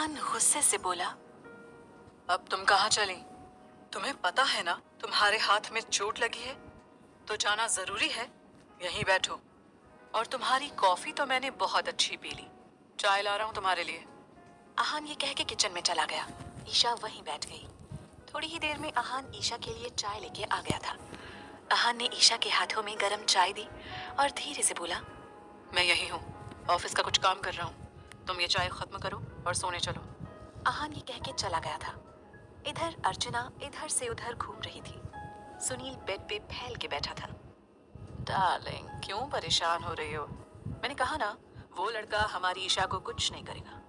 अहान गुस्से से बोला, अब तुम कहाँ चली? तुम्हें पता है ना तुम्हारे हाथ में चोट लगी है, तो जाना जरूरी है। यहीं बैठो। और तुम्हारी कॉफी तो मैंने बहुत अच्छी पी ली। चाय ला रहा हूँ तुम्हारे लिए। अहान ये कह के किचन में चला गया। ईशा वहीं बैठ गई। थोड़ी ही देर में अहान ईशा के लिए चाय लेके आ गया था। अहान ने ईशा के हाथों में गरम चाय दी और धीरे से बोला, मैं यही हूँ, ऑफिस का कुछ काम कर रहा हूँ। तुम ये चाय खत्म करो और सोने चलो। अहान ये कह के चला गया था। इधर अर्चना इधर से उधर घूम रही थी। सुनील बेड पे फैल के बैठा था। डार्लिंग, क्यों परेशान हो रही हो? मैंने कहा ना, वो लड़का हमारी ईशा को कुछ नहीं करेगा।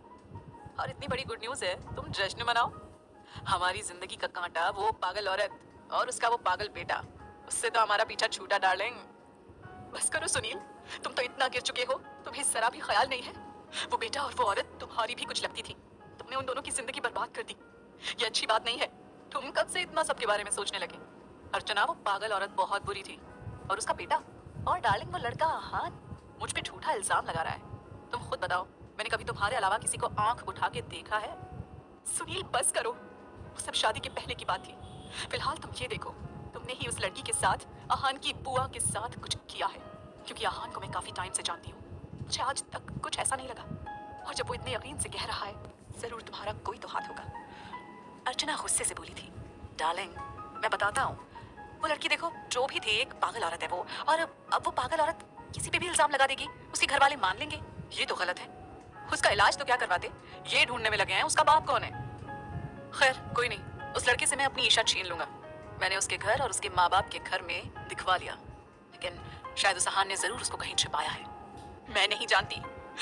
और इतनी बड़ी गुड न्यूज़ है, तुम जश्न मनाओ। हमारी जिंदगी का कांटा वो पागल औरत और उसका वो पागल बेटा, उससे तो हमारा पीछा छूटा डार्लिंग। बस करो सुनील, तुम तो इतना गिर चुके हो, तुम्हें जरा भी ख्याल नहीं है। वो बेटा और वो औरत तुम्हारी भी कुछ लगती थी। तुमने उन दोनों की जिंदगी बर्बाद कर दी। ये अच्छी बात नहीं है। तुम कब से इतना सबके बारे में सोचने लगे? अर्चना, वो पागल औरत बहुत बुरी थी। और उसका बेटा, और डार्लिंग वो लड़का अहान, मुझ पे झूठा इल्जाम लगा रहा है। तुम खुद बताओ, मैंने कभी तुम्हारे अलावा किसी को आंख उठा के देखा है? सुनील बस करो, वो सब शादी के पहले की बात थी। फिलहाल तुम ये देखो, तुमने ही उस लड़की के साथ, अहान की बुआ के साथ कुछ किया है। क्योंकि अहान को मैं काफी टाइम से जानती हूँ, मुझे आज तक कुछ ऐसा नहीं लगा। और जब वो इतने यकीन से कह रहा है, जरूर तुम्हारा कोई तो हाथ होगा। अर्चना गुस्से से बोली थी, डार्लिंग मैं बताता हूँ, वो लड़की देखो जो भी थी एक पागल औरत है वो। और अब वो पागल औरत किसी पे भी इल्जाम लगा देगी, उसके घर वाले मान लेंगे। ये तो गलत है। उसका इलाज तो क्या करवाते, ये ढूंढने में लगे हैं उसका बाप कौन है। खैर कोई नहीं, उस लड़के से मैं अपनी ईशा छीन लूंगा। मैंने उसके घर और उसके माँ बाप के घर में दिखवा लिया, लेकिन शायद उस अहान ने जरूर उसको कहीं छिपाया है। मैं नहीं जानती,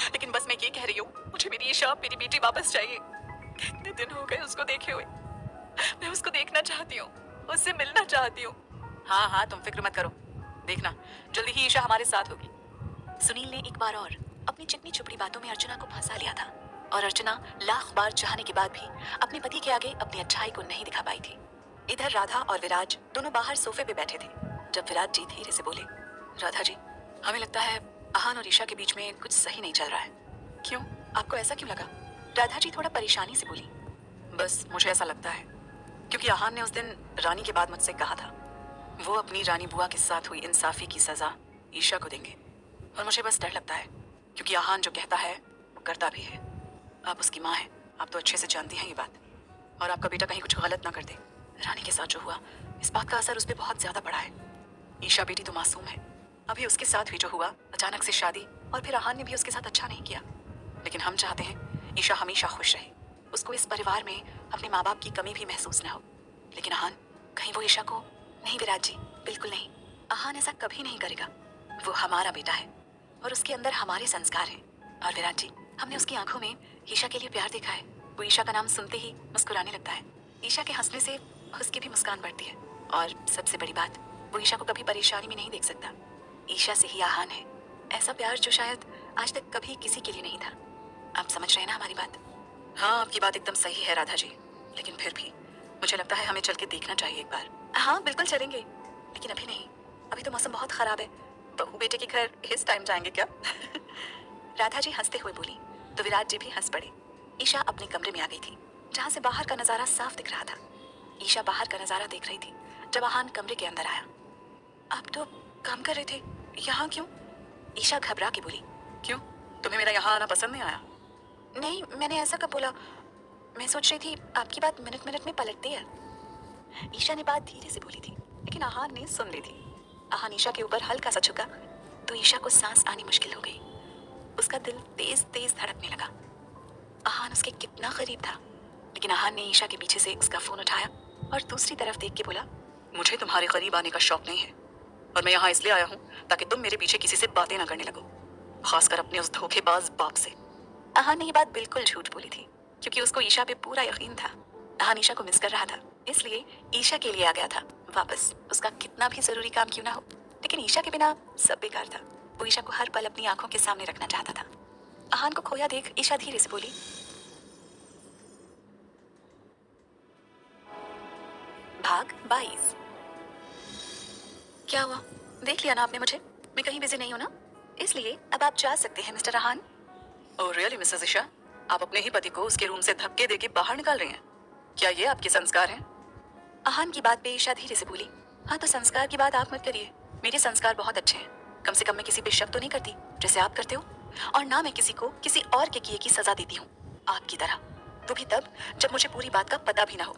लेकिन बस मैं ये कह रही हूँ, मुझे मेरी ईशा, मेरी बेटी वापस चाहिए। कितने दिन हो गए उसको देखे हुए। मैं उसको देखना चाहती हूँ, उससे मिलना चाहती हूँ। हाँ हाँ, तुम फिक्र मत करो, देखना जल्दी ही ईशा हमारे साथ होगी। सुनील ने एक बार और अपनी चिकनी चुपड़ी बातों में अर्चना को फंसा लिया था। और अर्चना लाख बार चाहने के बाद भी अपने पति के आगे अपनी अच्छाई को नहीं दिखा पाई थी। इधर राधा और विराज दोनों बाहर सोफे पे बैठे थे, जब विराज जी धीरे से बोले, राधा जी, हमें लगता है अहान और ईशा के बीच में कुछ सही नहीं चल रहा है। क्यों, आपको ऐसा क्यों लगा? राधा जी थोड़ा परेशानी से बोली, बस मुझे ऐसा लगता है क्योंकि अहान ने उस दिन रानी के बाद मुझसे कहा था, वो अपनी रानी बुआ के साथ हुई इंसाफी की सजा ईशा को देंगे। और मुझे बस डर लगता है, क्योंकि अहान जो कहता है वो करता भी है। आप उसकी माँ हैं, आप तो अच्छे से जानती हैं ये बात। और आपका बेटा कहीं कुछ गलत ना कर दे। रानी के साथ जो हुआ, इस बात का असर उस पर बहुत ज्यादा पड़ा है। ईशा बेटी तो मासूम है। अभी उसके साथ भी जो हुआ, अचानक से शादी, और फिर अहान ने भी उसके साथ अच्छा नहीं किया। लेकिन हम चाहते हैं ईशा हमेशा खुश रहे, उसको इस परिवार में अपने माँ बाप की कमी भी महसूस ना हो। लेकिन अहान, कहीं वो ईशा को... नहीं विराज जी, बिल्कुल नहीं। अहान ऐसा कभी नहीं करेगा। वो हमारा बेटा है और उसके अंदर हमारे संस्कार हैं। और विराज जी, हमने उसकी आंखों में ईशा के लिए प्यार देखा है। वो ईशा का नाम सुनते ही मुस्कुराने लगता है। ईशा के हंसने से उसकी भी मुस्कान बढ़ती है। और सबसे बड़ी बात, वो ईशा को कभी परेशानी में नहीं देख सकता। ईशा से ही आहान है, ऐसा प्यार जो शायद आज तक कभी किसी के लिए नहीं था। आप समझ रहे हैं ना हमारी बात? हाँ, आपकी बात एकदम सही है राधा जी, लेकिन फिर भी मुझे लगता है हमें चल के देखना चाहिए एक बार। हाँ बिल्कुल चलेंगे, लेकिन अभी नहीं। अभी तो मौसम बहुत खराब है। बहू बेटे के घर इस टाइम जाएंगे क्या? राधा जी हंसते हुए बोली, तो विराज जी भी हंस पड़े। ईशा अपने कमरे में आ गई थी, जहाँ से बाहर का नजारा साफ दिख रहा था। ईशा बाहर का नजारा देख रही थी जब अहान कमरे के अंदर आया। आप तो काम कर रहे थे, यहाँ क्यों? ईशा घबरा के बोली, क्यों, तुम्हें मेरा यहाँ आना पसंद नहीं आया? नहीं, मैंने ऐसा कब बोला? मैं सोच रही थी आपकी बात मिनट मिनट में पलटती है। ईशा ने बात धीरे से बोली थी, लेकिन अहान ने सुन ली थी। अहान ईशा के ऊपर हल्का सा झुका तो ईशा को सांस आनी मुश्किल हो गई। उसका दिल तेज तेज धड़कने लगा। अहान उसके कितना करीब था। लेकिन अहान ने ईशा के पीछे से उसका फोन उठाया और दूसरी तरफ देख के बोला, मुझे तुम्हारे करीब आने का शौक नहीं है, और मैं यहाँ इसलिए आया हूँ ताकि तुम मेरे पीछे किसी से बातें ना करने लगो, खासकर अपने उस धोखेबाज बाप से। अहान ने ये बात बिल्कुल झूठ बोली थी, क्योंकि उसको ईशा पे पूरा यकीन था। अहान ईशा को मिस कर रहा था, इसलिए ईशा के लिए आ गया था वापस, उसका कितना भी जरूरी काम क्यों ना हो। लेकिन ईशा के बिना सब बेकार था। वो ईशा को हर पल अपनी आंखों के सामने रखना चाहता था। अहान को खोया देख ईशा धीरे से बोली, भाग 22। क्या हुआ, देख लिया ना आपने मुझे? मैं कहीं बिजी नहीं हूँ ना, इसलिए अब आप जा सकते हैं मिस्टर अहान। ओह रियली मिसेस ईशा, आप अपने ही पति को उसके रूम से धक्के देके बाहर निकाल रही हैं। क्या ये आपके संस्कार हैं? आहान की बात पे ईशा धीरे से बोली, हाँ तो संस्कार की बात आप मत करिए। मेरे संस्कार बहुत अच्छे हैं। कम से कम मैं किसी पे शक तो नहीं करती जैसे आप करते हो, और ना मैं किसी को किसी और के किए की सजा देती हूँ आपकी तरह, वो भी तब जब मुझे पूरी बात का पता भी ना हो।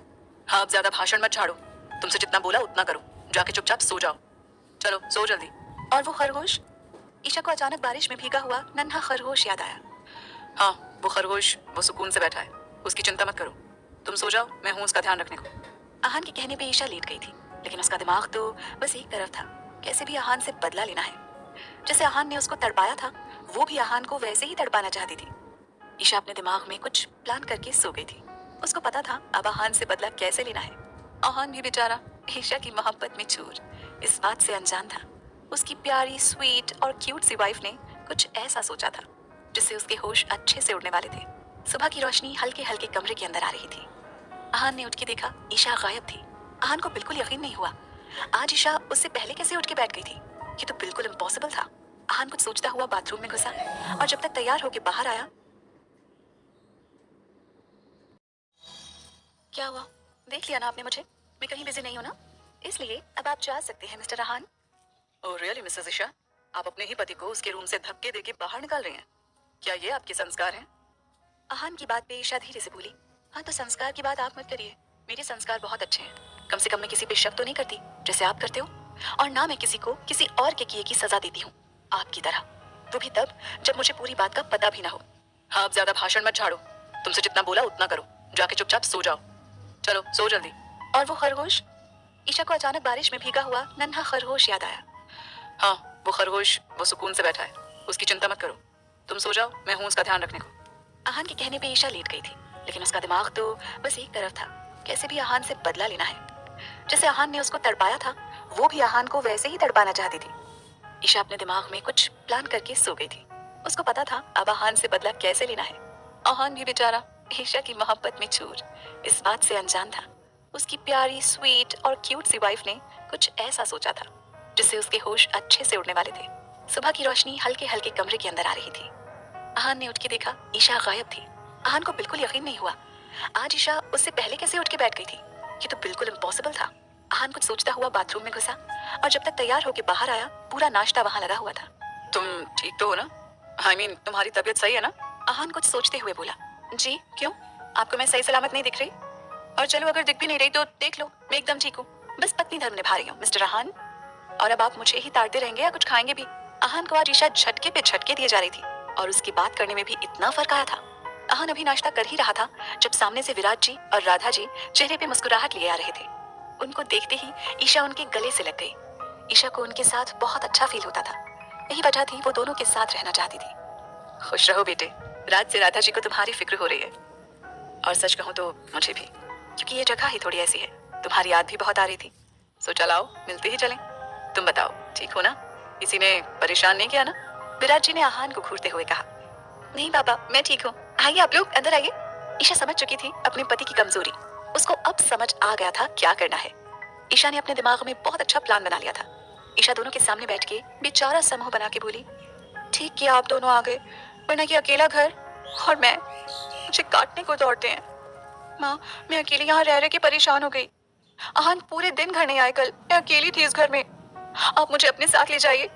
हाँ, आप ज्यादा भाषण मत झाड़ो। तुमसे जितना बोला उतना करो। जाके चुपचाप सो जाओ। चलो सो जल्दी। और वो खरगोश? ईशा को अचानक बारिश में भीगा हुआ नन्हा खरगोश याद आया। हाँ, वो खरगोश वो सुकून से बैठा है, उसकी चिंता मत करो। तुम सो जाओ, मैं हूँ उसका ध्यान रखने को। आहान के कहने पे ईशा लेट गई थी, लेकिन उसका दिमाग तो बस एक तरफ था, कैसे भी आहान से बदला लेना है। जैसे आहान ने उसको तड़पाया था, वो भी आहान को वैसे ही तड़पाना चाहती थी। ईशा अपने दिमाग में कुछ प्लान करके सो गई थी। उसको पता था अब आहान से बदला कैसे लेना है। आहान भी बेचारा ईशा की मोहब्बत में चूर इस बात से अनजान था। उसकी प्यारी, स्वीट और क्यूट सी वाइफ ने कुछ ऐसा सोचा था जिससे उसके होश अच्छे से उड़ने वाले थे। सुबह की रोशनी हल्के हल्के कमरे के अंदर आ रही थी। आहान ने उठ के देखा, ईशा गायब थी। आहान को बिल्कुल यकीन नहीं हुआ, आज ईशा उससे पहले कैसे उठ के बैठ गई थी। ये तो बिल्कुल इम्पॉसिबल था। आहान कुछ सोचता हुआ बाथरूम में घुसा, और जब तक तैयार होकर बाहर आया, क्या हुआ? देख लिया ना आपने मुझे? मैं कहीं बिजी नहीं हूँ ना, इसलिए अब आप जा सकते हैं Mr Aahan. Oh really Mrs Isha, आप अपने ही पति को उसके रूम से धक्के देके बाहर निकाल रही हैं। क्या ये आपके संस्कार हैं? आहान की बात पे ईशा धीरे से बोली, हाँ तो संस्कार की बात आप मत करिए। मेरे संस्कार बहुत अच्छे हैं। कम से कम मैं किसी पे शक तो नहीं करती जैसे आप करते हो, और ना मैं किसी को किसी और के किए की सजा देती हूँ आपकी तरह, वो भी तब जब मुझे पूरी बात का पता भी ना हो। हाँ, आप ज्यादा भाषण मत झाड़ो। तुमसे जितना बोला उतना करो। जाके चुपचाप सो जाओ। चलो सो जल्दी। और वो खरगोश? ईशा को अचानक बारिश में भीगा हुआ नन्हा खरगोश याद आया। हाँ, वो खरगोश वो सुकून से बैठा है, उसकी चिंता मत करो। तुम सो जाओ, मैं हूँ उसका ध्यान रखने को। आहान के कहने पे ईशा लेट गई थी, लेकिन उसका दिमाग तो बस एक तरफ था, कैसे भी आहान से बदला लेना है। जैसे आहान ने उसको तड़पाया था, वो भी आहान को वैसे ही तड़पाना चाहती थी। ईशा अपने दिमाग में कुछ प्लान करके सो गई थी। उसको पता था अब आहान से बदला कैसे लेना है। आहान भी बेचारा ईशा की मोहब्बत में चूर इस बात से अनजान था। उसकी प्यारी, स्वीट और क्यूट सी वाइफ ने कुछ ऐसा सोचा था जिससे उसके होश अच्छे से उड़ने वाले थे। सुबह की रोशनी हल्के हल्के कमरे के अंदर आ रही थी। आहान ने उठ के देखा, ईशा गायब थी। आहान को बिल्कुल यकीन नहीं हुआ, आज ईशा उससे पहले कैसे उठ के बैठ गई थी। ये तो बिल्कुल इम्पॉसिबल था। आहान कुछ सोचता हुआ बाथरूम में घुसा, और जब तक तैयार होकर बाहर आया, पूरा नाश्ता वहाँ लगा हुआ था। तुम ठीक तो हो ना? आई मीन तुम्हारी तबीयत सही है ना? आहान कुछ सोचते हुए बोला, जी क्यों? आपको मैं सही सलामत नहीं दिख रही? और चलो अगर दिख भी नहीं रही तो देख लो, मैं एकदम ठीक हूँ। बस पत्नी धर्म निभा रही हूँ मिस्टर आहान। और अब आप मुझे ही ताड़ते रहेंगे या कुछ खाएंगे भी? आहान को आज ईशा झटके पे झटके दिए जा रही थी, और उसकी बात करने में भी इतना फर्क आया था। आहान अभी नाश्ता कर ही रहा था जब सामने से विराट जी और राधा जी चेहरे पे मुस्कुराहट लिए आ रहे थे। उनको देखते ही ईशा उनके गले से लग गई। ईशा को उनके साथ बहुत अच्छा फील होता था, यही वजह थी वो दोनों के साथ रहना चाहती थी। खुश रहो बेटे, रात से राधा जी को तुम्हारी फिक्र हो रही है। और सच कहूँ तो मुझे भी, क्योंकि ये जगह ही थोड़ी ऐसी है, तुम्हारी याद भी बहुत आ रही थी। सो चलाओ मिलते ही चलें। तुम बताओ ठीक हो ना? किसी ने परेशान नहीं किया ना? विराट जी ने आहान को घूरते हुए कहा। नहीं बाबा, मैं ठीक हूँ, आइए आप लोग अंदर आइए। ईशा समझ चुकी थी अपने पति की कमजोरी। उसको अब समझ आ गया था क्या करना है। ईशा ने अपने दिमाग में बहुत अच्छा प्लान बना लिया था। ईशा दोनों के सामने बैठ के बेचारा समूह बना के बोली, ठीक किया आप दोनों आ गए, वरना कि अकेला घर और मैं मुझे काटने को दौड़ते हैं। माँ, मैं अकेली यहाँ रह रह के परेशान हो गई। आहान पूरे दिन घर नहीं आए कल, मैं अकेली थी इस घर में, आप मुझे अपने साथ ले जाइए।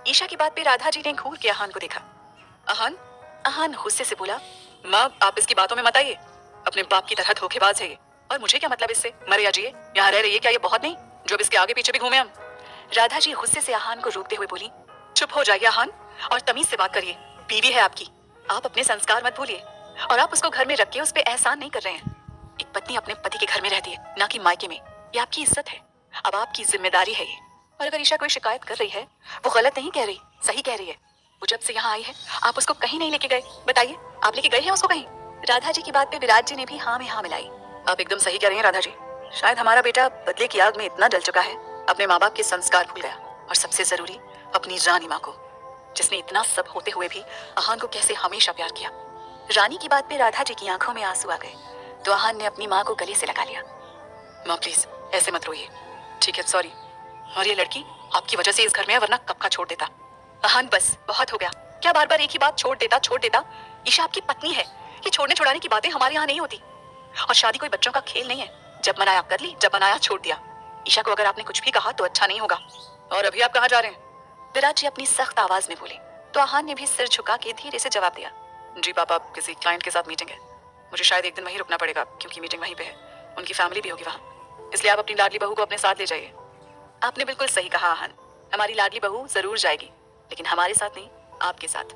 ईशा की बात पे राधा जी ने घूर के आहान को देखा। आहान? आहान गुस्से से बोला, माँ आप इसकी बातों में मत आइए, अपने बाप की तरह धोखेबाज है ये। और मुझे क्या मतलब इससे? मरे या जिए, यहाँ रह रही है, क्या ये बहुत नहीं जो अब इसके आगे पीछे भी घूमे हम? राधा जी गुस्से से आहान को रोकते हुए बोली, चुप हो जाइए आहान, और तमीज से बात करिए। बीवी है आपकी, आप अपने संस्कार मत भूलिए। और आप उसको घर में रख के उस पर एहसान नहीं कर रहे हैं। एक पत्नी अपने पति के घर में रहती है, ना कि मायके में। ये आपकी इज्जत है, अब आपकी जिम्मेदारी है ये। और अगर ईशा कोई शिकायत कर रही है, वो गलत नहीं कह रही, सही कह रही है। वो जब से यहाँ आई है, आप उसको कहीं नहीं लेके गए। बताइए, आप लेके गए हैं उसको कहीं? राधा जी की बात पे विराट जी ने भी हाँ में हाँ मिलाई। आप एकदम सही कह रही हैं राधा जी। शायद हमारा बेटा बदले की आग में इतना जल चुका है, अपने माँ बाप के संस्कार भूल गया, और सबसे जरूरी अपनी रानी माँ को, जिसने इतना सब होते हुए भी आहान को कैसे हमेशा प्यार किया। रानी की बात पे राधा जी की आंखों में आंसू आ गए, तो आहान ने अपनी माँ को गले से लगा लिया। माँ प्लीज ऐसे मत रोइए, ठीक है सॉरी। और ये लड़की आपकी वजह से इस घर में है, वरना कब का छोड़ देता। आहान बस बहुत हो गया, क्या बार बार एक ही बात छोड़ देता। ईशा आपकी पत्नी है, कि छोड़ने छुड़ाने की बातें हमारे यहाँ नहीं होती, और शादी कोई बच्चों का खेल नहीं है। जब मनाया कर ली, जब मनाया छोड़ दिया। ईशा को अगर आपने कुछ भी कहा तो अच्छा नहीं होगा। और अभी आप कहाँ जा रहे हैं? विराट जी अपनी सख्त आवाज में बोले, तो आहान ने भी सिर झुका के धीरे से जवाब दिया, जी पापा, किसी क्लाइंट के साथ मीटिंग है, मुझे शायद एक दिन वहीं रुकना पड़ेगा क्योंकि मीटिंग वहीं पे है, उनकी फैमिली भी होगी वहाँ, इसलिए आप अपनी लाडली बहू को अपने साथ ले जाइए। आपने बिल्कुल सही कहा आहान, हमारी लाडली बहू जरूर जाएगी, लेकिन हमारे साथ नहीं, आपके साथ।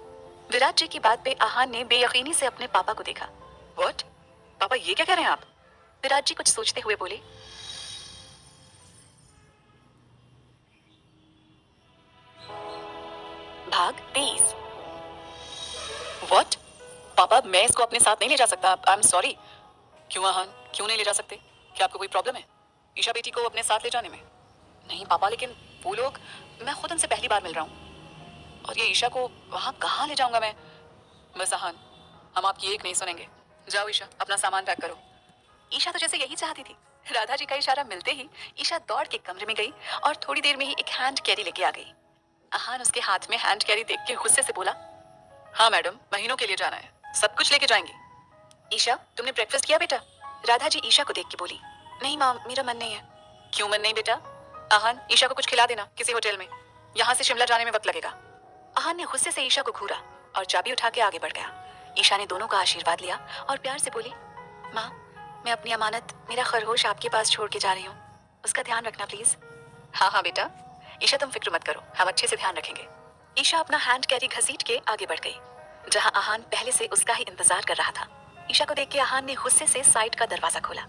विराट जी की बात पे आहान ने बेयकीनी से अपने पापा को देखा। व्हाट? पापा ये क्या कह रहे हैं आप? विराट जी कुछ सोचते हुए बोले, भाग 23। व्हाट? पापा मैं इसको अपने साथ नहीं ले जा सकता, आई एम सॉरी। क्यों आहान, क्यों नहीं ले जा सकते? क्या आपको कोई प्रॉब्लम है ईशा बेटी को अपने साथ ले जाने में? नहीं पापा, लेकिन वो लोग, मैं खुद उनसे पहली बार मिल रहा हूँ, और ये ईशा को वहाँ कहाँ ले जाऊंगा मैं? बस आहान, हम आपकी एक नहीं सुनेंगे। जाओ ईशा, अपना सामान पैक करो। ईशा तो जैसे यही चाहती थी। राधा जी का इशारा मिलते ही ईशा दौड़ के कमरे में गई और थोड़ी देर में ही एक हैंड कैरी लेके आ गई। आहान उसके हाथ में हैंड कैरी देख के गुस्से से बोला, हाँ मैडम, महीनों के लिए जाना है, सब कुछ लेके जाएंगी। ईशा, तुमने ब्रेकफास्ट किया बेटा? राधा जी ईशा को देख के बोली, नहीं माँ, मेरा मन नहीं है। क्यों मन नहीं बेटा? आहान, ईशा को कुछ खिला देना किसी होटल में, यहाँ से शिमला जाने में वक्त लगेगा। आहान ने गुस्से से ईशा को घूरा और चाबी उठा के आगे बढ़ गया। ईशा ने दोनों का आशीर्वाद लिया और प्यार से बोली, माँ, मैं अपनी अमानत, मेरा खरगोश आपके पास छोड़ के जा रही हूँ, उसका ध्यान रखना प्लीज। हाँ हाँ बेटा, ईशा तुम फिक्र मत करो, हम अच्छे से ध्यान रखेंगे। ईशा अपना हैंड कैरी घसीट के आगे बढ़ गई, जहाँ आहान पहले से उसका ही इंतजार कर रहा था। ईशा को देख के आहान ने गुस्से से साइड का दरवाजा खोला।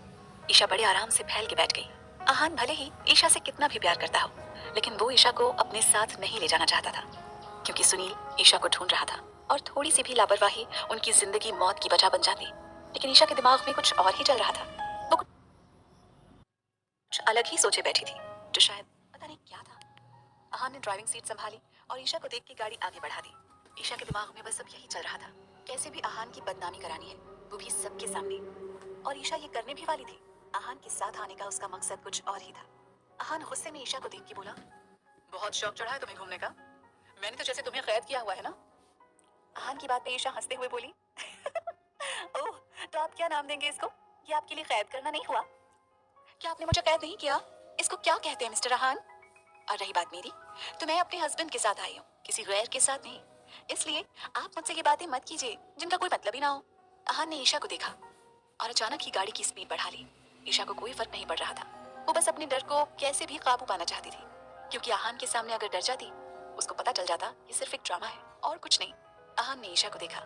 ईशा बड़े आराम से फैल के बैठ गई। आहान भले ही ईशा से कितना भी प्यार करता हो, लेकिन वो ईशा को अपने साथ नहीं ले जाना चाहता था, क्योंकि सुनील ईशा को ढूंढ रहा था और थोड़ी सी भी लापरवाही उनकी जिंदगी मौत की वजह बन जाती। लेकिन ईशा के दिमाग में कुछ और ही चल रहा था। वो कुछ अलग ही सोचे बैठी थी, जो शायद पता नहीं क्या था। आहान ने ड्राइविंग सीट संभाली और ईशा को देख के गाड़ी आगे बढ़ा दी। ईशा के दिमाग में बस अब यही चल रहा था, कैसे भी आहान की बदनामी करानी है, वो भी सबके सामने। और ईशा ये करने भी वाली थी। आहान के साथ आने का उसका मकसद कुछ और ही था। आहान गुस्से में ईशा को देख के बोला, बहुत शौक चढ़ा है तुम्हें घूमने का, मैंने तो जैसे तुम्हें कैद किया हुआ है ना। आहान की बात पे ईशा हंसते हुए बोली, ओह, तो आप क्या नाम देंगे इसको? ये आपके लिए कैद करना नहीं हुआ? क्या आपने मुझे कैद नहीं किया? इसको क्या कहते हैं मिस्टर आहान? और रही बात मेरी, तो मैं अपने हस्बैंड के साथ आई हूँ, किसी गैर के साथ नहीं, इसलिए आप मुझसे ये बातें मत कीजिए जिनका कोई मतलब ही ना हो। आहान ने ईशा को देखा और अचानक ही गाड़ी की स्पीड बढ़ा ली। ईशा को कोई फर्क नहीं पड़ रहा था, वो बस अपने डर को कैसे भी काबू पाना चाहती थी, क्योंकि आहान के सामने अगर डर जाती, उसको पता चल जाता ये सिर्फ एक ड्रामा है और कुछ नहीं। आहान ने ईशा को देखा,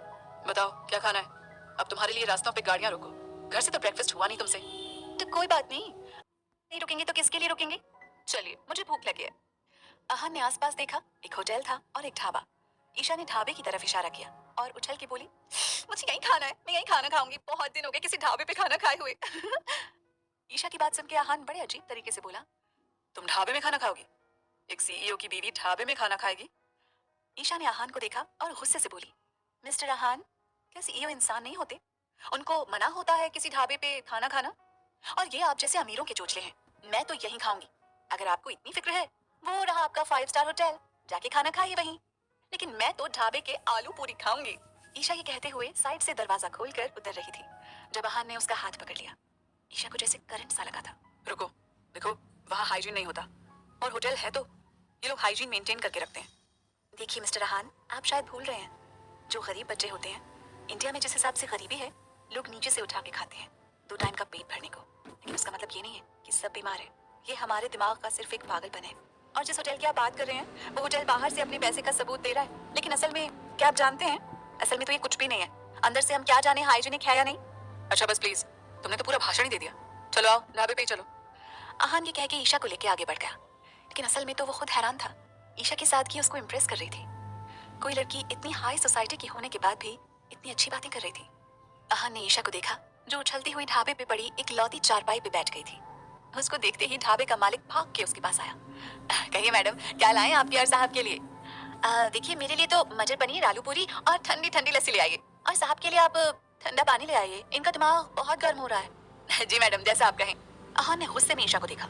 बताओ क्या खाना है? अब तुम्हारे लिए रास्तों पे गाड़ियां रोको, घर से तो ब्रेकफास्ट हुआ नहीं तुमसे। तो कोई बात नहीं रुकेंगे तो किसके लिए रुकेंगे? चलिए, मुझे भूख लगी है। आहान ने आसपास देखा, एक होटल था और एक ढाबा। ईशा ने ढाबे की तरफ इशारा किया और उछल के बोली, मुझे यहीं खाना है, मैं यहीं खाना खाऊंगी, बहुत दिन हो गए किसी ढाबे पे खाना खाए हुए। ईशा की बात सुन के आहान बड़े अजीब तरीके से बोला, तुम ढाबे में खाना खाओगी? एक सीईओ की बीवी ढाबे में खाना खाएगी? ईशा ने आहान को देखा और गुस्से से बोली, मिस्टर आहान, क्या सीईओ इंसान नहीं होते? उनको मना होता है किसी ढाबे पे खाना खाना? और ये आप जैसे अमीरों के चोचले हैं, मैं तो यहीं खाऊंगी। अगर आपको इतनी फिक्र है, वो रहा आपका 5 स्टार होटल, जाके खाना खाइए वहीं, लेकिन मैं तो ढाबे के आलू पूरी खाऊंगी। ईशा ये कहते हुए साइड से दरवाजा खोलकर उतर रही थी, जब आहान ने उसका हाथ पकड़ लिया। ईशा को जैसे करंट सा लगा था। रुको, देखो, वहाँ हाइजीन नहीं होता, और होटल है तो ये लोग हाइजीन मेंटेन करके रखते हैं। देखिए मिस्टर आहान, आप शायद भूल रहे हैं, जो गरीब बच्चे होते हैं, इंडिया में जिस हिसाब से गरीबी है, लोग नीचे से उठा के खाते हैं 2 टाइम का पेट भरने को, लेकिन उसका मतलब ये नहीं है कि सब बीमार है। ये हमारे दिमाग का सिर्फ एक पागलपन है। और जिस होटल की आप बात कर रहे हैं, वो होटल बाहर से अपने पैसे का सबूत दे रहा है, लेकिन असल में क्या आप जानते हैं, असल में तो ये कुछ भी नहीं है। अंदर से हम क्या जाने हाइजीनिक है या नहीं। अच्छा बस प्लीज, तुमने तो पूरा भाषण ही दे दिया, चलो आओ ढाबे पे ही चलो। आहान ये कह के ईशा को लेके आगे बढ़ गया, लेकिन असल में तो वो खुद हैरान था। ईशा की सादगी उसको इम्प्रेस कर रही थी। कोई लड़की इतनी हाई सोसाइटी की होने के बाद भी इतनी अच्छी बातें कर रही थी। आहान ने ईशा को देखा, जो उछलती हुई ढाबे पे पड़ी एक लौती चारपाई पे बैठ गई थी। उसको देखते ही ढाबे का मालिक भाग के उसके पास आया। कहिए मैडम, क्या लाएं आपके और साहब के लिए? देखिए, मेरे लिए तो मटर पनीर, आलू पूरी और ठंडी ठंडी लस्सी ले आइए, और साहब के लिए आप ठंडा पानी ले आइए, इनका दिमाग बहुत गर्म हो रहा है। जी मैडम, जैसा आप कहें। आहान ने गुस्से में ईशा को देखा।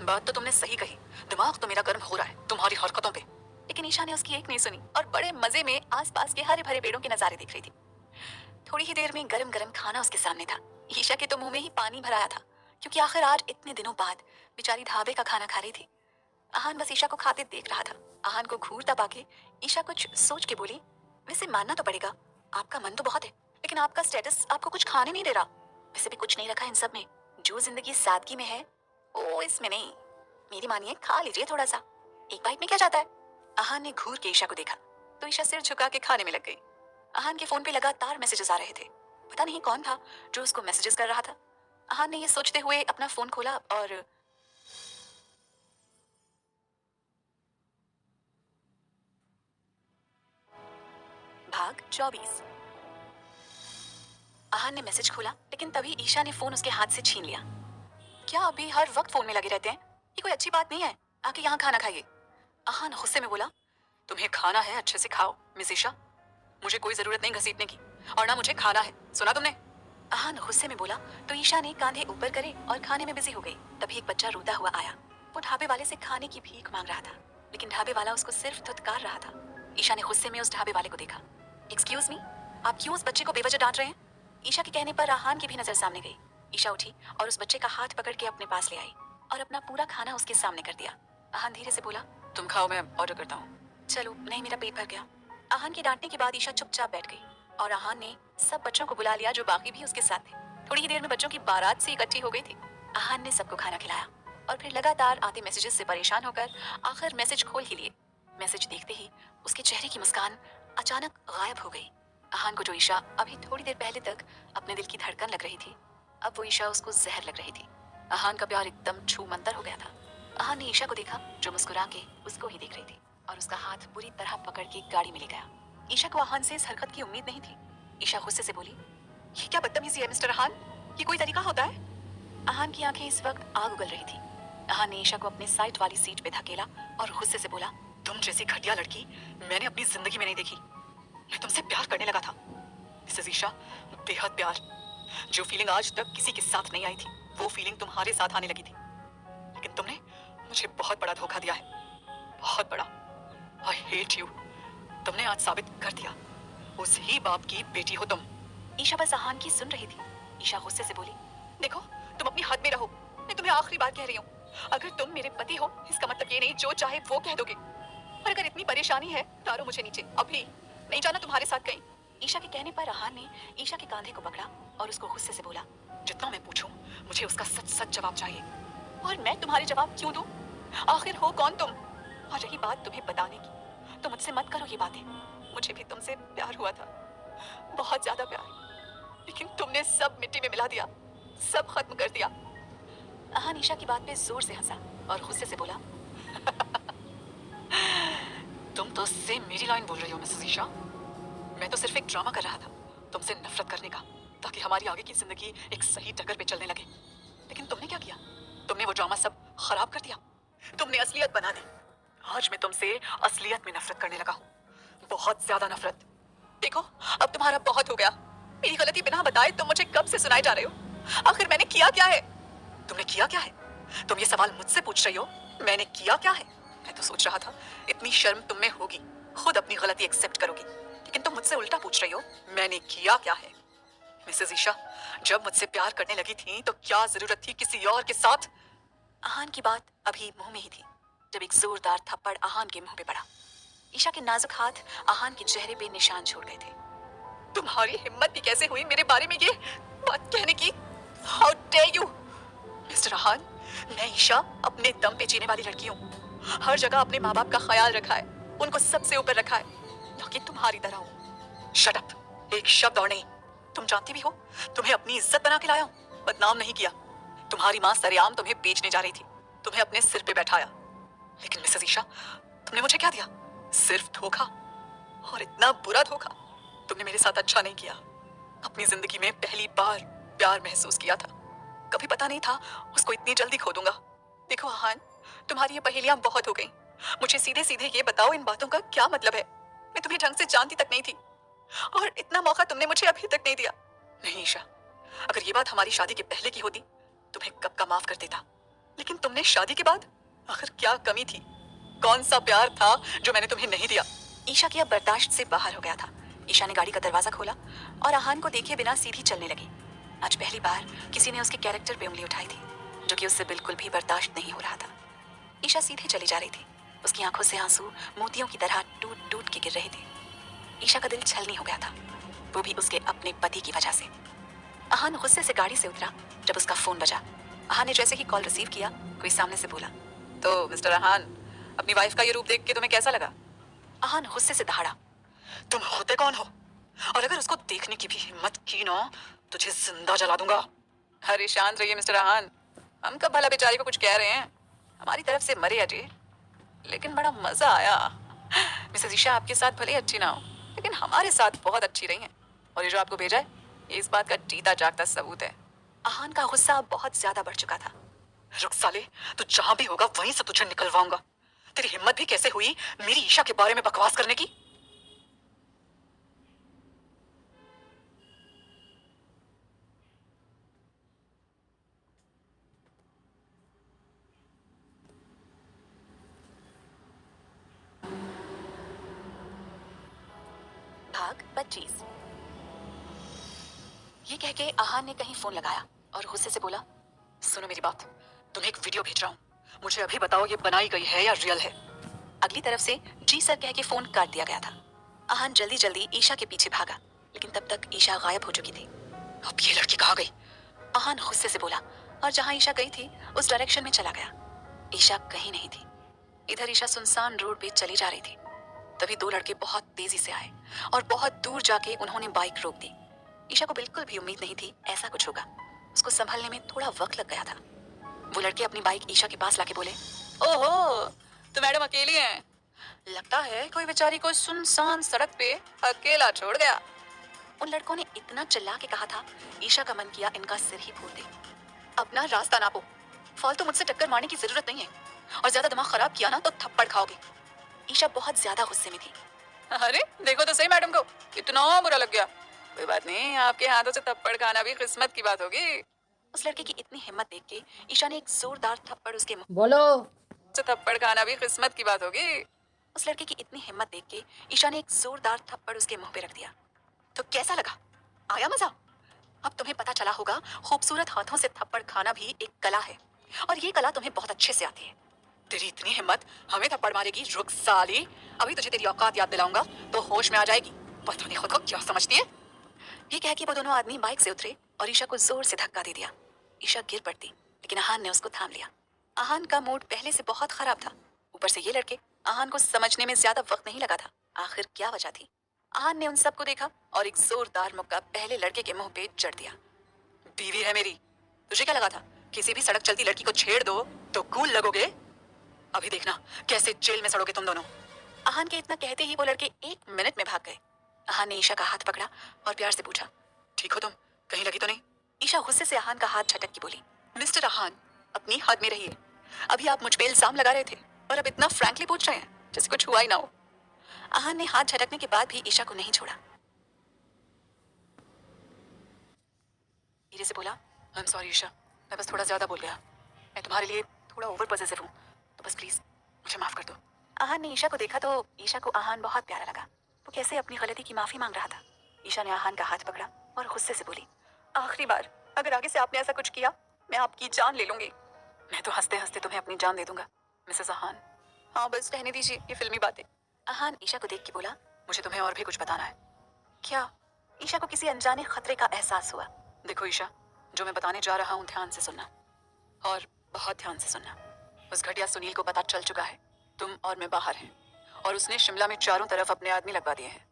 बात तो तुमने सही कही, दिमाग तो मेरा गर्म हो रहा है तुम्हारी हरकतों पे। लेकिन ईशा ने उसकी एक नहीं सुनी और बड़े मजे में आसपास के हरे भरे पेड़ों के नजारे देख रही थी। थोड़ी ही देर में गरम गरम खाना उसके सामने था। ईशा के तो मुंह में ही पानी भर आया था, क्योंकि आखिर आज इतने दिनों बाद बेचारी ढाबे का खाना खा रही थी। आहान बस ईशा को खाते देख रहा था। आहान को घूरता पाके ईशा कुछ सोच के बोली, वैसे मानना तो पड़ेगा, आपका मन तो बहुत है, लेकिन आपका स्टेटस आपको कुछ खाने नहीं दे रहा। वैसे भी कुछ नहीं रखा इन सब में, जो जिंदगी सादगी में है वो इसमें नहीं। मेरी मानिए, खा लीजिए थोड़ा सा, एक बाइट में क्या जाता है। आहान ने घूर के ईशा को देखा तो ईशा सिर झुका के खाने में लग गई। आहान के फोन पे लगातार मैसेजेस आ रहे थे। पता नहीं कौन था जो उसको मैसेजेस कर रहा था। आहान ने ये सोचते हुए अपना फोन खोला और भाग 24। आहान ने मैसेज खोला, लेकिन तभी ईशा ने फोन उसके हाथ से छीन लिया। क्या अभी हर वक्त फोन में लगे रहते हैं? ये कोई अच्छी बात नहीं है, आके यहाँ खाना खाइए। आहान गुस्से में बोला, तुम्हें खाना है अच्छे से खाओ मिस ईशा, मुझे कोई जरूरत नहीं घसीटने की, और ना मुझे खाना है, सुना तुमने? आहान गुस्से में बोला तो ईशा ने कांधे ऊपर करे और खाने में बिजी हो गई। तभी एक बच्चा रोता हुआ आया। वो ढाबे वाले से खाने की भीख मांग रहा था, लेकिन ढाबे वाला उसको सिर्फ धुतकार रहा था। ईशा ने गुस्से में उस ढाबे वाले को देखा। एक्सक्यूज मी, आप क्यों उस बच्चे को बेवजह डांट रहे हैं? ईशा के कहने पर आहान की भी नजर सामने गई। ईशा उठी और उस बच्चे का हाथ पकड़ के अपने पास ले आई और अपना पूरा खाना उसके सामने कर दिया। आहान धीरे से बोला, तुम खाओ, मैं ऑर्डर करता हूँ। चलो, नहीं मेरा पेट भर गया। आहान के डांटने के बाद ईशा चुपचाप बैठ गई और आहान ने सब बच्चों को बुला लिया जो बाकी भी उसके साथ थे। थोड़ी ही देर में बच्चों की बारात से इकट्ठी हो गई थी। आहान ने सबको खाना खिलाया और फिर लगातार आते मैसेजेस से परेशान होकर आखिर मैसेज खोल ही लिए। मैसेज देखते ही उसके चेहरे की मुस्कान अचानक गायब हो गई। आहान को जो ईशा अभी थोड़ी देर पहले तक अपने दिल की धड़कन लग रही थी, अब वो ईशा उसको जहर लग रही थी। आहान का प्यार एकदम छू मंतर हो गया था। आहान ने ईशा को देखा जो मुस्कुरा के उसको ही देख रही थी और उसका हाथ बुरी तरह पकड़ के गाड़ी में ले गया। ईशा को आहान से इस हरकत की उम्मीद नहीं थी। ईशा गुस्से से बोली, ये क्या बदतमीजी है मिस्टर आहान, ये कोई तरीका होता है? आहान की आंखें इस वक्त आग उगल रही थी। आहान ने ईशा को अपने साइड वाली सीट पे धकेला और गुस्से से बोला, तुम जैसी घटिया लड़की मैंने अपनी जिंदगी में नहीं देखी। मैं तुमसे प्यार करने लगा था मिसेस ईशा, बेहद प्यार। जो फीलिंग आज तक किसी के साथ नहीं आई थी, वो फीलिंग तुम्हारे साथ आने लगी थी। लेकिन तुमने मुझे बहुत बड़ा धोखा दिया है, बहुत बड़ा। I hate you. तुमने आज साबित कर दिया, उस ही बाप की बेटी हो तुम। ईशा बस आहान की सुन रही थी। ईशा गुस्से से बोली, देखो तुम अपनी हद में रहो, मैं तुम्हें आखिरी बार कह रही हूँ, अगर तुम मेरे पति हो इसका मतलब ये नहीं जो चाहे वो कह दोगे। और अगर इतनी परेशानी है तारो मुझे नीचे, अभी नहीं जाना तुम्हारे साथ कहीं। ईशा के कहने पर आहान ने ईशा के कांधे को पकड़ा और उसको गुस्से से बोला, जितना मैं पूछूं मुझे उसका सच सच जवाब चाहिए। और मैं तुम्हारे जवाब क्यों दूं? आखिर हो कौन तुम? और रही बात तुम्हें बताने की, तो मुझसे मत करो ये बातें। मुझे भी तुमसे प्यार हुआ था, बहुत ज्यादा प्यार, लेकिन तुमने सब मिट्टी में मिला दिया, सब खत्म कर दिया। आहान ईशा की बात पे जोर से हंसा और गुस्से से बोला, तुम तो सेम मेरी लाइन बोल रही हो मिसेस ईशा। मैं तो सिर्फ एक ड्रामा कर रहा था तुमसे नफरत करने का, ताकि हमारी आगे की जिंदगी एक सही टक्कर पे चलने लगे। लेकिन तुमने क्या किया? तुमने वो ड्रामा सब खराब कर दिया, तुमने असलियत बना दी। आज मैं तुमसे असलियत में नफरत करने लगा हूँ, बहुत ज्यादा नफरत। देखो अब तुम्हारा बहुत हो गया। मेरी गलती बिना बताए तुम मुझे कब से सुनाए जा रहे हो। आखिर मैंने किया क्या है? तुमने किया क्या है? तुम ये सवाल मुझसे पूछ रही हो, मैंने किया क्या है? मैं तो सोच रहा था इतनी शर्म तुम में होगी, खुद अपनी गलती एक्सेप्ट करोगी, लेकिन तुम मुझसे उल्टा पूछ रही हो, मैंने किया क्या है? मिसेस ईशा, जब मुझसे प्यार करने लगी थी तो क्या जरूरत थी किसी और के साथ? आहान की बात अभी मुंह में ही थी जब एक जोरदार थप्पड़ आहान के मुंह पे पड़ा। ईशा के नाजुक हाथ आहान के चेहरे पे निशान छोड़ गए थे। तुम्हारी हिम्मत भी कैसे हुई मेरे बारे में ये बात कहने की? How dare you! Mister Aahan, मैं ईशा अपने दम पे जीने वाली लड़की हूँ। हर जगह अपने माँ बाप का ख्याल रखा है, उनको सबसे ऊपर रखा है, ना कि तुम्हारी तरह हूँ। शट अप, एक शब्द और नहीं। तुम जानती भी हो तुम्हें अपनी इज्जत बना के लाया हूँ, बदनाम नहीं किया। तुम्हारी माँ सरेआम तुम्हें बेचने जा रही थी, तुम्हें अपने सिर पे बैठाया। लेकिन मिसेस ईशा, तुमने मुझे क्या दिया? सिर्फ धोखा, और इतना बुरा धोखा। तुमने मेरे साथ अच्छा नहीं किया। अपनी जिंदगी में पहली बार प्यार महसूस किया था, कभी पता नहीं था उसको इतनी जल्दी खो दूंगा। देखो आहान, तुम्हारी ये पहेलियां बहुत हो गई। मुझे सीधे सीधे ये बताओ, इन बातों का क्या मतलब है? मैं तुम्हें ढंग से जानती तक नहीं थी, और इतना मौका तुमने मुझे अभी तक नहीं दिया। नहीं ईशा, अगर ये बात हमारी शादी के पहले की होती तुम्हें कब का माफ कर देता, लेकिन तुमने शादी के बाद आखिर क्या कमी थी? कौन सा प्यार था जो मैंने तुम्हें नहीं दिया? ईशा की अब बर्दाश्त से बाहर हो गया था। ईशा ने गाड़ी का दरवाजा खोला और आहान को देखे बिना सीधी चलने लगी। आज पहली बार किसी ने उसके कैरेक्टर पे उंगली उठाई थी, जो कि उससे बिल्कुल भी बर्दाश्त नहीं हो रहा था। ईशा सीधे चली जा रही थी। उसकी आंखों से आंसू मोतियों की तरह टूट टूट के गिर रहे थे। ईशा का दिल छलनी हो गया था, वो भी उसके अपने पति की वजह से। आहान गुस्से से गाड़ी से उतरा जब उसका फोन बजा। आहान ने जैसे ही कॉल रिसीव किया, कोई सामने से बोला, तो मिस्टर आहान, अपनी वाइफ का ये रूप देख के तुम्हें कैसा लगा? आहान गुस्से से दहाड़ा, तुम होते कौन हो? और अगर उसको देखने की भी हिम्मत की ना, तुझे जिंदा जला दूंगा। अरे शांत रहिए मिस्टर आहान, हम कब भला बेचारी को कुछ कह रहे हैं? हमारी तरफ से मरे अजय, लेकिन बड़ा मजा आया। मिसेस ईशा आपके साथ भले अच्छी ना हो, लेकिन हमारे साथ बहुत अच्छी रही हैं। और ये जो आपको भेजा है, ये इस बात का जीता जागता सबूत है। आहान का गुस्सा बहुत ज्यादा बढ़ चुका था। रुक साले, तू जहां भी होगा वहीं से तुझे निकलवाऊंगा। तेरी हिम्मत भी कैसे हुई मेरी ईशा के बारे में बकवास करने की? भाग 25। ये कह के आहान ने कहीं फोन लगाया और गुस्से से बोला, सुनो मेरी बात, तुम्हें एक वीडियो भेज रहा हूँ, मुझे अभी बताओ ये बनाई गई है या रियल है? अगली तरफ से जी सर कह के फोन काट दिया गया था। आहान जल्दी जल्दी ईशा के पीछे भागा, लेकिन तब तक ईशा गायब हो चुकी थी। अब ये लड़की कहाँ गई? आहान गुस्से से बोला और जहां ईशा गई थी उस डायरेक्शन में चला गया। ईशा कहीं नहीं थी। इधर ईशा सुनसान रोड पे चली जा रही थी। तभी दो लड़के बहुत तेजी से आए और बहुत दूर जाके उन्होंने बाइक रोक दी। ईशा को बिल्कुल भी उम्मीद नहीं थी ऐसा कुछ होगा। उसको संभलने में थोड़ा वक्त लग गया था। वो लड़के अपनी बाइक ईशा के पास लाके बोले, ओहो, तो मैडम अकेली हैं? लगता है कोई बेचारी को सुनसान सड़क पे अकेला छोड़ गया। उन लड़कों ने इतना चिल्ला के कहा था, ईशा का मन किया इनका सिर ही फोड़ दे। अपना रास्ता नापो, फालतू मुझसे टक्कर मारने की जरूरत नहीं है, और ज्यादा दिमाग खराब किया ना तो थप्पड़ खाओगे। ईशा बहुत ज्यादा गुस्से में थी। अरे देखो तो सही मैडम को, कितना बुरा लग गया। कोई बात नहीं, आपके हाथों से थप्पड़ खाना भी किस्मत की बात होगी। उस लड़के की इतनी हिम्मत देख के ईशा ने एक जोरदार थप्पड़ उसके मुंह बोलो। से थप्पड़ खाना भी किस्मत की बात होगी। उस लड़के की इतनी हिम्मत देख के ईशा ने एक जोरदार थप्पड़ उसके मुंह पे रख दिया। तो कैसा लगा? आया मजा? अब तुम्हें पता चला होगा खूबसूरत हाथों से थप्पड़ खाना भी एक कला है, और ये कला तुम्हें बहुत अच्छे से आती है। तेरी इतनी हिम्मत, हमें थप्पड़ मारेगी? रुक साली, अभी तुझे तेरी औकात याद दिलाऊंगा तो होश में आ जाएगी। पता नहीं खुद को क्या समझती है। ये कह के वो दोनों आदमी बाइक से उतरे और ईशा को जोर से धक्का दे दिया। ईशा गिर पड़ती, लेकिन आहान ने उसको थाम लिया। आहान का मूड पहले से बहुत खराब था। ऊपर से ये लड़के, आहान को समझने में ज्यादा वक्त नहीं लगा था आखिर क्या वजह थी। आहान ने उन सबको देखा और एक जोरदार मुक्का पहले लड़के के मुंह पे जड़ दिया। बीवी है मेरी, तुझे क्या लगा था किसी भी सड़क चलती लड़की को छेड़ दो तो कूल लगोगे? अभी देखना कैसे जेल में सड़ोगे तुम दोनों। आहान के इतना कहते ही वो लड़के 1 मिनट में भाग गए। आहान ने ईशा का हाथ पकड़ा और प्यार से पूछा, ठीक हो तुम? कहीं लगी तो नहीं? ईशा गुस्से से आहान का हाथ झटक के बोली, मिस्टर आहान, अपनी हद में रहिए। अभी आप मुझ पे इल्जाम लगा रहे थे और अब इतना फ्रैंकली पूछ रहे हैं जैसे कुछ हुआ ही ना हो। आहान ने हाथ झटकने के बाद भी ईशा को नहीं छोड़ा। धीरे से बोला, आई एम सॉरी ईशा, मैं बस थोड़ा ज्यादा बोल गया। मैं तुम्हारे लिए थोड़ा ओवर पॉसेसिव हूँ, तो बस प्लीज मुझे माफ कर दो। आहान ने ईशा को देखा तो ईशा को आहान बहुत प्यारा लगा। वो कैसे अपनी गलती की माफी मांग रहा था। ईशा ने आहान का हाथ पकड़ा और गुस्से से बोली, आखिरी बार, अगर आगे से आपने ऐसा कुछ किया मैं आपकी जान ले लूंगी। मैं तो हंसते हंसते तुम्हें अपनी जान दे दूंगा मिसेस आहान। हाँ बस रहने दीजिए ये फिल्मी बातें। आहान ईशा को देख के बोला, मुझे तुम्हें और भी कुछ बताना है। क्या? ईशा को किसी अनजाने खतरे का एहसास हुआ। देखो ईशा, जो मैं बताने जा रहा हूँ ध्यान से सुनना, और बहुत ध्यान से सुनना। उस घटिया सुनील को पता चल चुका है तुम और मैं बाहर हैं, और उसने शिमला में चारों तरफ अपने आदमी लगवा दिए हैं।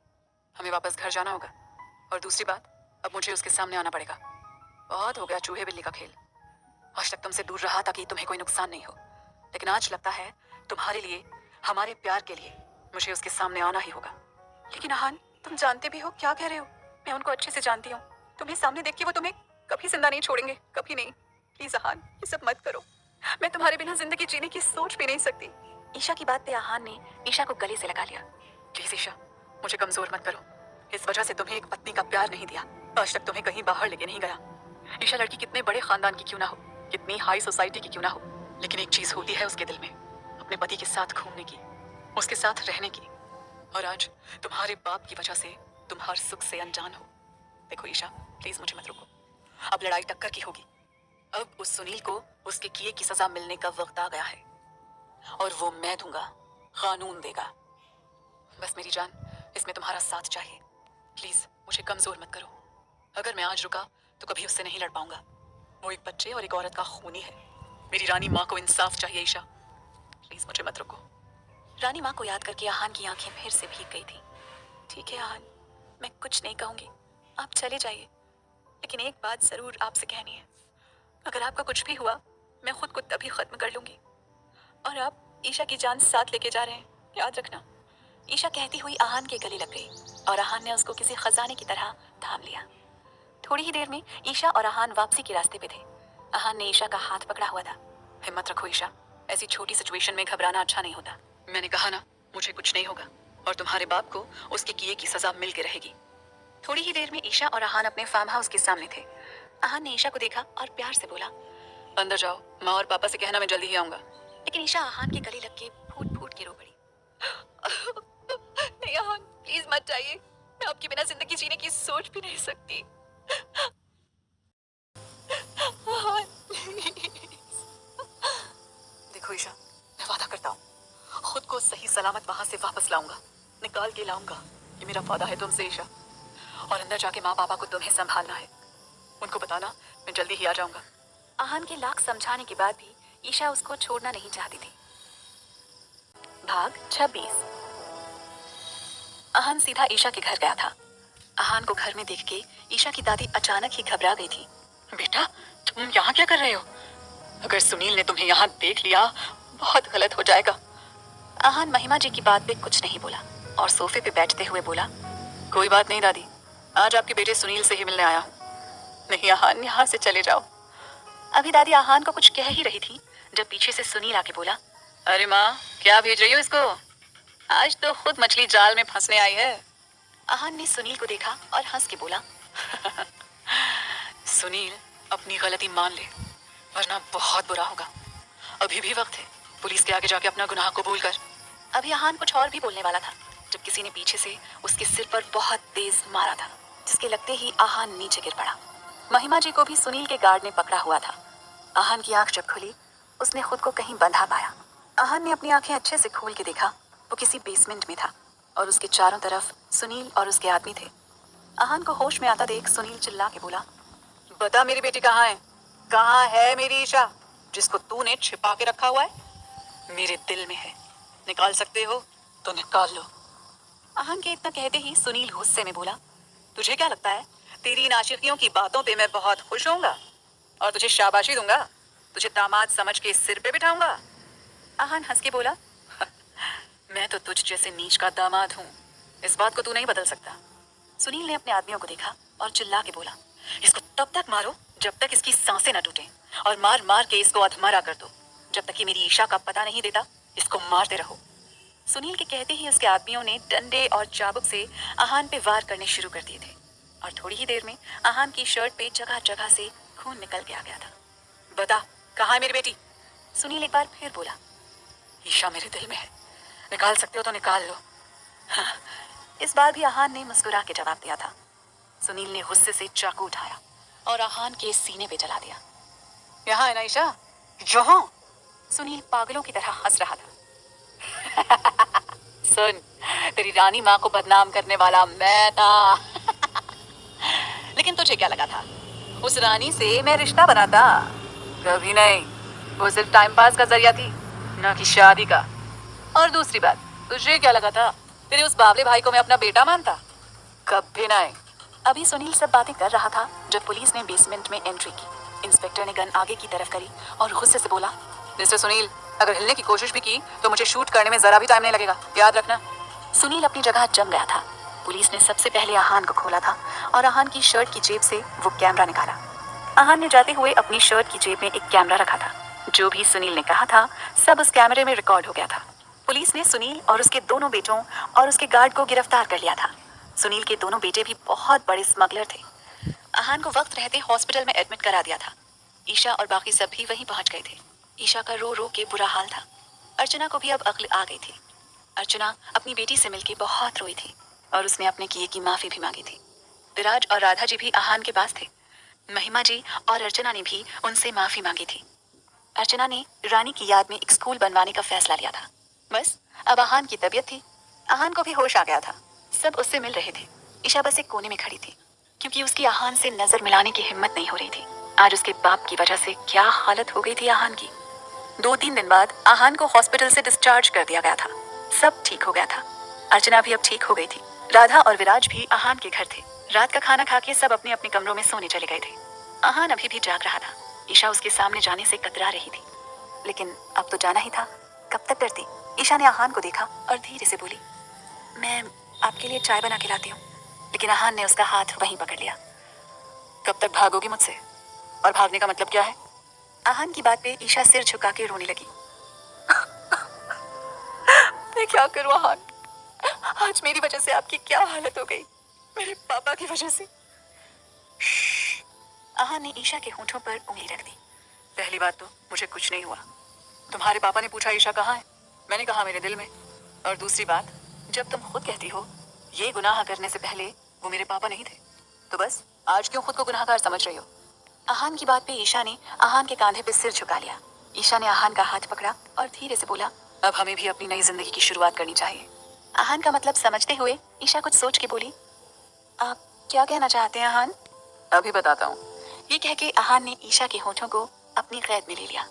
हमें वापस घर जाना होगा, और दूसरी बात, अब मुझे उसके सामने आना पड़ेगा। बहुत हो गया चूहे बिल्ली का खेल। आज तक तुमसे दूर रहा ताकि तुम्हें कोई नुकसान नहीं हो, लेकिन आज लगता है तुम्हारे लिए, हमारे प्यार के लिए मुझे उसके सामने आना ही होगा। लेकिन आहान, तुम जानते भी हो क्या कह रहे हो। मैं उनको अच्छे से जानती हूँ। तुम्हें सामने देख के वो तुम्हें कभी जिंदा नहीं छोड़ेंगे, कभी नहीं। प्लीज आहान, ये सब मत करो। मैं तुम्हारे बिना जिंदगी जीने की सोच भी नहीं सकती। ईशा की बात पे आहान ने ईशा को गले से लगा लिया। प्लीज ईशा, मुझे कमजोर मत करो। इस वजह से तुम्हें एक पत्नी का प्यार नहीं दिया, आज तक तुम्हें कहीं बाहर लेके नहीं गया। ईशा लड़की कितने बड़े खानदान की क्यों ना हो, कितनी हाई सोसाइटी की क्यों ना हो, लेकिन एक चीज होती है उसके दिल में, अपने पति के साथ घूमने की, उसके साथ रहने की। और आज तुम्हारे बाप की वजह से तुम हर सुख से अनजान हो। देखो ईशा, प्लीज मुझे मत रोको। अब लड़ाई टक्कर की होगी। अब उस सुनील को उसके किए की सजा मिलने का वक्त आ गया है, और वो मैं दूंगा, कानून देगा। बस मेरी जान, इसमें तुम्हारा साथ चाहिए। प्लीज मुझे कमजोर मत करो। अगर मैं आज रुका तो कभी उससे नहीं लड़ पाऊंगा। वो एक बच्चे और एक औरत का खूनी है। मेरी रानी माँ को इंसाफ चाहिए ईशा, प्लीज मुझे मत रोको। रानी माँ को याद करके आहान की आंखें फिर से भीग गई थी। ठीक है आहान, मैं कुछ नहीं कहूंगी, आप चले जाइए। लेकिन एक बात जरूर आपसे कहनी है, अगर आपका कुछ भी हुआ मैं खुद को तभी खत्म कर लूंगी। और आप ईशा की जान साथ लेके जा रहे हैं, याद रखना। ईशा कहती हुई आहान के गले लग गई और आहान ने उसको किसी खजाने की तरह थाम लिया। थोड़ी ही देर में ईशा और आहान वापसी के रास्ते पे थे। आहान ने ईशा का हाथ पकड़ा हुआ था। हिम्मत रखो ईशा, ऐसी छोटी सिचुएशन में घबराना अच्छा नहीं होता। मैंने कहा ना, मुझे कुछ नहीं होगा और तुम्हारे बाप को उसके किए की सजा मिल के रहेगी। थोड़ी ही देर में ईशा और आहान अपने फार्म हाउस के सामने थे। आहान ने ईशा को देखा और प्यार से बोला, अंदर जाओ, माँ और पापा से कहना मैं जल्दी ही आऊंगा। लेकिन ईशा आहान के गले लग के फूट फूट के रो पड़ी। नहीं आहान, प्लीज मत जाइए, मैं आपके बिना जिंदगी जीने की सोच भी नहीं सकती। आहान, देखो ईशा, मैं वादा करता हूँ, खुद को सही सलामत वहां से वापस लाऊंगा, निकाल के लाऊंगा। ये मेरा वादा है तुमसे ईशा। और अंदर जाके माँ पापा को तुम्हें संभालना है, उनको बताना मैं जल्दी ही आ जाऊंगा। आहान के लाख समझाने के बाद भी ईशा उसको छोड़ना नहीं चाहती थी। भाग 26। आहान सीधा ईशा के घर गया था। आहान को घर में देख के ईशा की दादी अचानक ही घबरा गई थी। बेटा, तुम यहाँ क्या कर रहे हो? अगर सुनील ने तुम्हें यहाँ देख लिया बहुत गलत हो जाएगा। आहान महिमा जी की बात पे कुछ नहीं बोला और सोफे पे बैठते हुए बोला, कोई बात नहीं दादी, आज आपके बेटे सुनील से ही मिलने आया हूँ। नहीं आहान, यहाँ से चले जाओ। अभी दादी आहान को कुछ कह ही रही थी जब पीछे से सुनील आके बोला, अरे माँ, क्या भेज रही हो इसको? आज तो खुद मछली जाल में फंसने आई है। आहान ने सुनील को देखा और हंस के बोला, सुनील, अपनी गलती मान ले वरना बहुत बुरा होगा। अभी भी वक्त है, पुलिस के आगे जाके अपना गुनाह कबूल कर। अभी आहान कुछ और भी बोलने वाला था जब किसी ने पीछे से उसके सिर पर बहुत तेज मारा था, जिसके लगते ही आहान नीचे गिर पड़ा। महिमा जी को भी सुनील के गार्ड ने पकड़ा हुआ था। आहान की आंख जब खुली, उसने खुद को कहीं बंधा पाया। आहान ने अपनी आंखें अच्छे से खोल के देखा, वो किसी बेसमेंट में था और उसके चारों तरफ सुनील और उसके आदमी थे। आहान को होश में आता देख सुनील चिल्ला के बोला, बता मेरी बेटी कहाँ है? कहाँ है मेरी ईशा, जिसको तूने छिपा के रखा हुआ है? मेरे दिल में है, निकाल सकते हो तो निकाल लो। आहान के इतना कहते ही सुनील गुस्से में बोला, तुझे क्या लगता है तेरी इन आशिकियों की बातों पे मैं बहुत खुश होऊंगा और तुझे शाबाशी दूंगा? तुझे दामाद समझ के सिर पे बिठाऊंगा? आहान हंस के बोला, मैं तो तुझ जैसे नीच का दामाद हूँ, इस बात को तू नहीं बदल सकता। सुनील ने अपने आदमियों को देखा और चिल्ला के बोला, इसको तब तक मारो जब तक इसकी सांसें न टूटें, और मार मार के इसको अधमरा कर दो। जब तक कि मेरी ईशा का पता नहीं देता, इसको मारते रहो। सुनील के कहते ही उसके आदमियों ने डंडे और चाबुक से आहान पे वार करने शुरू कर दिए थे और थोड़ी ही देर में आहान की शर्ट पे जगह जगह से खून निकल के आ गया था। बता, कहाँ है मेरी बेटी? सुनील एक बार फिर बोला, ईशा मेरे दिल में है, निकाल सकते हो तो निकाल लो। हाँ, इस बार भी आहान ने मुस्कुरा के जवाब दिया था। सुनील ने गुस्से से चाकू उठाया और आहान के सीने पे जला दिया। यहाँ है ना ईशा? यहाँ? सुनील पागलों की तरह हंस रहा था। सुन, तेरी रानी माँ को बदनाम करने वाला मैं था। लेकिन तुझे क्या लगा था उस रानी से मैं रिश्ता बनाता? कभी नहीं, वो सिर्फ टाइम पास का जरिया थी, ना कि शादी का। और दूसरी बात, तुझे क्या लगा था तेरे उस बावले भाई को मैं अपना बेटा मानता? कभी नहीं। अभी सुनील सब बातें कर रहा था जब पुलिस ने बेसमेंट में एंट्री की। इंस्पेक्टर ने गन आगे की तरफ करी और गुस्से से बोला, मिस्टर सुनील, अगर हिलने की कोशिश भी की तो मुझे शूट करने में जरा भी टाइम नहीं लगेगा, याद रखना। सुनील अपनी जगह जम गया था। पुलिस ने सबसे पहले आहान को खोला था और आहान की शर्ट की जेब से वो कैमरा निकाला। आहान ने जाते हुए अपनी शर्ट की जेब में एक कैमरा रखा था। जो भी सुनील ने कहा था सब उस कैमरे में रिकॉर्ड हो गया था। पुलिस ने सुनील और उसके दोनों बेटों और उसके गार्ड को गिरफ्तार कर लिया था। सुनील के दोनों बेटे भी बहुत बड़े स्मगलर थे। आहान को वक्त रहते हॉस्पिटल में एडमिट करा दिया था। ईशा और बाकी सब भी वहीं पहुंच गए थे। ईशा का रो रो के बुरा हाल था। अर्चना को भी अब अक्ल आ गई थी। अर्चना अपनी बेटी से मिलके बहुत रोई थी। और उसने अपने किए की माफी भी मांगी थी। विराज और राधा जी भी आहान के पास थे। महिमा जी और अर्चना ने भी उनसे माफी मांगी थी। अर्चना ने रानी की याद में एक स्कूल बनवाने का फैसला लिया था। बस अब आहान की तबीयत थी। आहान को भी होश आ गया था। सब उससे मिल रहे थे। ईशा बस एक कोने में खड़ी थी, क्योंकि उसकी आहान से नजर मिलाने की हिम्मत नहीं हो रही थी। आज उसके बाप की वजह से क्या हालत हो गई थी आहान की। 2-3 दिन बाद आहान को हॉस्पिटल से डिस्चार्ज कर दिया गया था। सब ठीक हो गया था। अर्चना भी अब ठीक हो गई थी। राधा और विराज भी आहान के घर थे। रात का खाना खा के सब अपने अपने कमरों में सोने चले गए थे। आहान अभी भी जाग रहा था। ईशा उसके सामने जाने से कतरा रही थी, लेकिन अब तो जाना ही था। कब तक डरती। ईशा ने आहान को देखा और धीरे से बोली, मैं आपके लिए चाय बना के लाती हूँ। लेकिन आहान ने उसका हाथ वहीं पकड़ लिया। कब तक भागोगी मुझसे? और भागने का मतलब क्या है? आहान की बात पे ईशा सिर झुका के रोने लगी। मैं क्या करूँ आहान? आज मेरी वजह से आपकी क्या हालत हो गई? मेरे पापा की वजह से। आहान ने ईशा के होठों पर उंगली रख दी। पहली बात तो मुझे कुछ नहीं हुआ। तुम्हारे पापा ने पूछा ईशा कहाँ है? मैंने कहा मेरे दिल में। और दूसरी बात, जब तुम खुद कहती हो ये गुनाह करने से पहले वो मेरे पापा नहीं थे, तो बस आज क्यों खुद को गुनाहगार समझ रही हो? आहान की बात पे ईशा ने आहान के कांधे पे सिर झुका लिया। ईशा ने आहान का हाथ पकड़ा और धीरे से बोला, अब हमें भी अपनी नई जिंदगी की शुरुआत करनी चाहिए। आहान का मतलब समझते हुए ईशा कुछ सोच के बोली, आप क्या कहना चाहते हैं आहान? अभी बताता हूँ। ये कह के आहान ने ईशा के होठों को अपनी कैद में ले लिया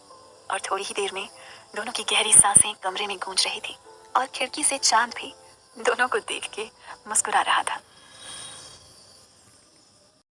और थोड़ी ही देर में दोनों की गहरी सांसें कमरे में गूंज रही थी और खिड़की से चांद भी दोनों को देख के मुस्कुरा रहा था।